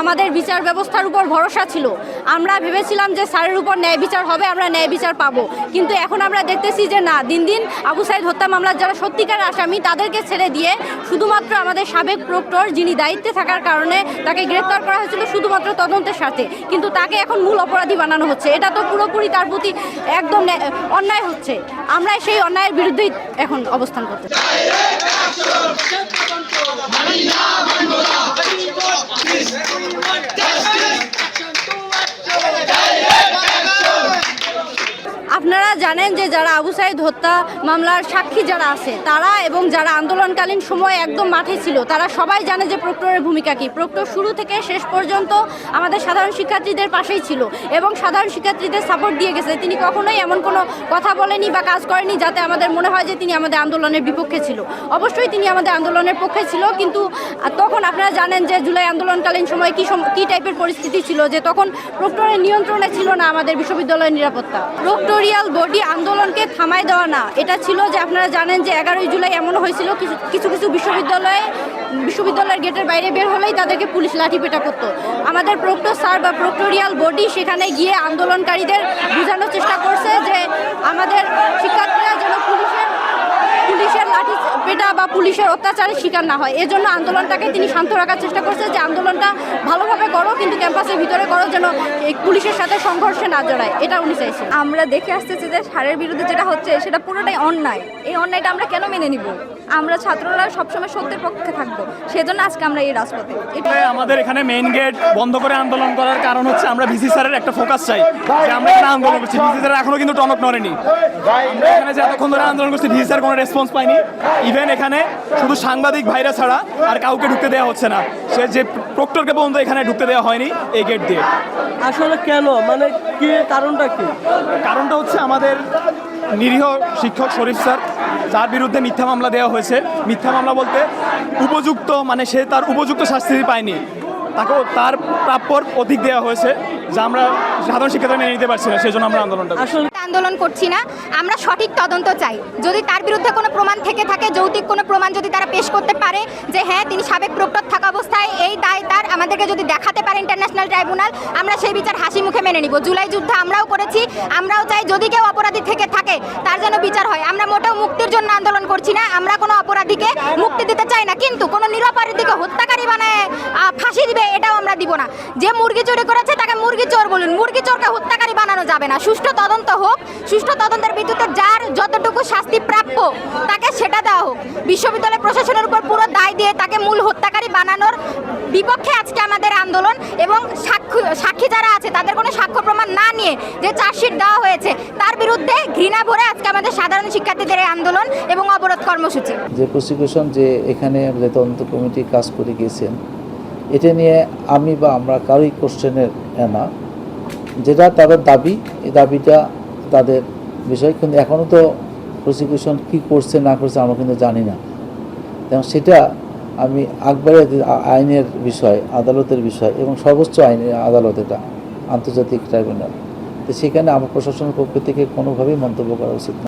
আমাদের বিচার ব্যবস্থার উপর ভরসা ছিল। আমরা ভেবেছিলাম যে স্যারের উপর ন্যায় বিচার হবে, আমরা ন্যায় বিচার পাবো, কিন্তু এখন আমরা দেখতেছি যে না, দিন দিন আবু সাইদ হত্যা মামলার যারা সত্যিকার আসামি তাদেরকে ছেড়ে দিয়ে শুধুমাত্র আমাদের সাবেক প্রক্টর, যিনি দায়িত্বে থাকার কারণে তাকে গ্রেফতার করা হয়েছিল শুধুমাত্র তদন্তের সাথে, কিন্তু তাকে এখন মূল অপরাধী বানানো হচ্ছে। এটা তো পুরোপুরি তার প্রতি একদম অন্যায় হচ্ছে। আমরা সেই অন্যায়ের বিরুদ্ধেই এখন অবস্থান করতে চাই। আপনারা জানেন যে যারা আবু সাইদ হত্যা মামলার সাক্ষী যারা আছে তারা এবং যারা আন্দোলনকালীন সময় একদম মাঠে ছিল, তারা সবাই জানে যে প্রক্টরের ভূমিকা কী। প্রক্টর শুরু থেকে শেষ পর্যন্ত আমাদের সাধারণ শিক্ষার্থীদের পাশেই ছিল এবং সাধারণ শিক্ষার্থীদের সাপোর্ট দিয়ে গেছে। তিনি কখনোই এমন কোনো কথা বলেনি বা কাজ করেনি যাতে আমাদের মনে হয় যে তিনি আমাদের আন্দোলনের বিপক্ষে ছিল। অবশ্যই তিনি আমাদের আন্দোলনের পক্ষে ছিল, কিন্তু তখন আপনারা জানেন যে জুলাই আন্দোলনকালীন সময় কী টাইপের পরিস্থিতি ছিল, যে তখন প্রক্টরের নিয়ন্ত্রণে ছিল না আমাদের বিশ্ববিদ্যালয়ের নিরাপত্তা। প্রক্টোরিয়াল বডি আন্দোলনকে থামায় দেওয়া না, এটা ছিল যে আপনারা জানেন যে 11ই জুলাই এমনও হয়েছিল কিছু কিছু বিশ্ববিদ্যালয়ের গেটের বাইরে বের হলেই তাদেরকে পুলিশ লাঠিপেটা করতো। আমাদের প্রক্টর স্যার বা প্রক্টোরিয়াল বডি সেখানে গিয়ে আন্দোলনকারীদের বোঝানোর চেষ্টা করছে যে আমাদের শিক্ষার্থীরা যেন পুলিশের লাঠি পেটা বা পুলিশের অত্যাচারের শিকার না হয়। এজন্য আন্দোলনটাকে তিনি শান্ত রাখার চেষ্টা করছে যে আন্দোলনটা ভালোভাবে করো, কিন্তু ক্যাম্পাসের ভিতরে করো, যেন এই পুলিশের সাথে সংঘর্ষে না জড়ায়, এটা উনি চাইছেন। আমরা দেখে আসতেছি যে স্যারের বিরুদ্ধে যেটা হচ্ছে সেটা পুরোটাই অন্যায়। এই অন্যায়টা আমরা কেন মেনে নিব? আমরা ছাত্ররা সবসময় সত্যের পক্ষে থাকবো, সেজন্য আজকে আমরা এই রাজপথে। আমাদের এখানে মেইন গেট বন্ধ করে আন্দোলন করার কারণ হচ্ছে আমরা ভিসি স্যারের একটা ফোকাস চাই যে আমরা এখানে আন্দোলন করছি। ভিসি স্যার এখনো কিন্তু টনক নড়েনি। আমরা এখানে যে এতক্ষণ ধরে আন্দোলন করছি, ভিসি স্যার কোনো রেসপন্স পাইনি। ইভেন এখানে শুধু সাংবাদিক ভাইরা ছাড়া আর কাউকে ঢুকতে দেওয়া হচ্ছে না। সে যে প্রক্টরকে পর্যন্ত এখানে ঢুকতে দেওয়া হয়নি এই গেট দিয়ে। আসলে কেন, মানে কি কারণটা কি? কারণটা হচ্ছে আমাদের নিরীহ শিক্ষক শরীফ স্যার, যার বিরুদ্ধে মিথ্যা মামলা দেওয়া হয়েছে। মিথ্যা মামলা বলতে উপযুক্ত, মানে সে তার উপযুক্ত শাস্তি পায়নি, তাকে তার প্রাপ্যর অধিক দেওয়া হয়েছে, যা আমরা সাধারণ শিক্ষার্থীরা মেনে নিতে পারছি না। সেজন্য আমরা আন্দোলন করছি না, আমরা সঠিক তদন্ত চাই। যদি তার বিরুদ্ধে কোনো প্রমাণ থেকে থাকে, যৌক্তিক কোনো প্রমাণ যদি তারা পেশ করতে পারে যে হ্যাঁ তিনি সাবেক প্রক্টর থাকা অবস্থায় এই দায় তার, আমাদেরকে যদি দেখাতে পারে ইন্টারন্যাশনাল ট্রাইব্যুনাল, আমরা সেই বিচার হাসি মুখে মেনে নিব। জুলাই যুদ্ধে আমরাও করেছি, আমরাও চাই যদি কেউ অপরাধী থেকে থাকে তার যেন বিচার হয়। আমরা মোটেও মুক্তির জন্য আন্দোলন করছি না, আমরা কোনো অপরাধীকে মুক্তি দিতে চাই না, কিন্তু কোনো নিরপরাধীকে হত্যাকারী বানায় ফাঁসি দিবে এটাও আমরা দিব না। যে মুরগি চুরি করেছে তাকে মুরগি চোর বলুন, মুরগি চোরকে হত্যাকারী বানানো যাবে না। সুষ্ঠু তদন্ত হোক, সুষ্ঠু তদন্তের ভিত্তিতে যার যতটুকু শাস্তি প্রাপ্য তাকে সেটা দেওয়া হোক। বিশ্ববিদ্যালয় প্রশাসনের উপর পুরো দায় দিয়ে তাকে মূল হত্যাকারী বানানোর বিপক্ষে আজকে আমাদের আন্দোলন। এবং সাক্ষী যারা আছে তাদের কোনো সাক্ষ্য প্রমাণ না নিয়ে যে চার্জশিট দেওয়া হয়েছে তার বিরুদ্ধে ঘৃণা ভরে আজকে আমাদের সাধারণ শিক্ষার্থীদের এই আন্দোলন এবং অবরোধ কর্মসূচি। যে প্রসিকিউশন যে এখানে তদন্ত কমিটি কাজ করে গিয়েছেন, এটা নিয়ে আমি বা আমরা কারোই কোশ্চেনের না। যেটা তাদের দাবি, এই দাবিটা তাদের বিষয়, কিন্তু এখনও তো প্রসিকিউশন কী করছে না করছে আমরা কিন্তু জানি না। এবং সেটা আমি একবারে আইনের বিষয়, আদালতের বিষয় এবং সর্বোচ্চ আইনের আদালত, এটা আন্তর্জাতিক ট্রাইব্যুনাল, তো সেখানে আমার প্রশাসনের পক্ষ থেকে কোনোভাবেই মন্তব্য করা উচিত না।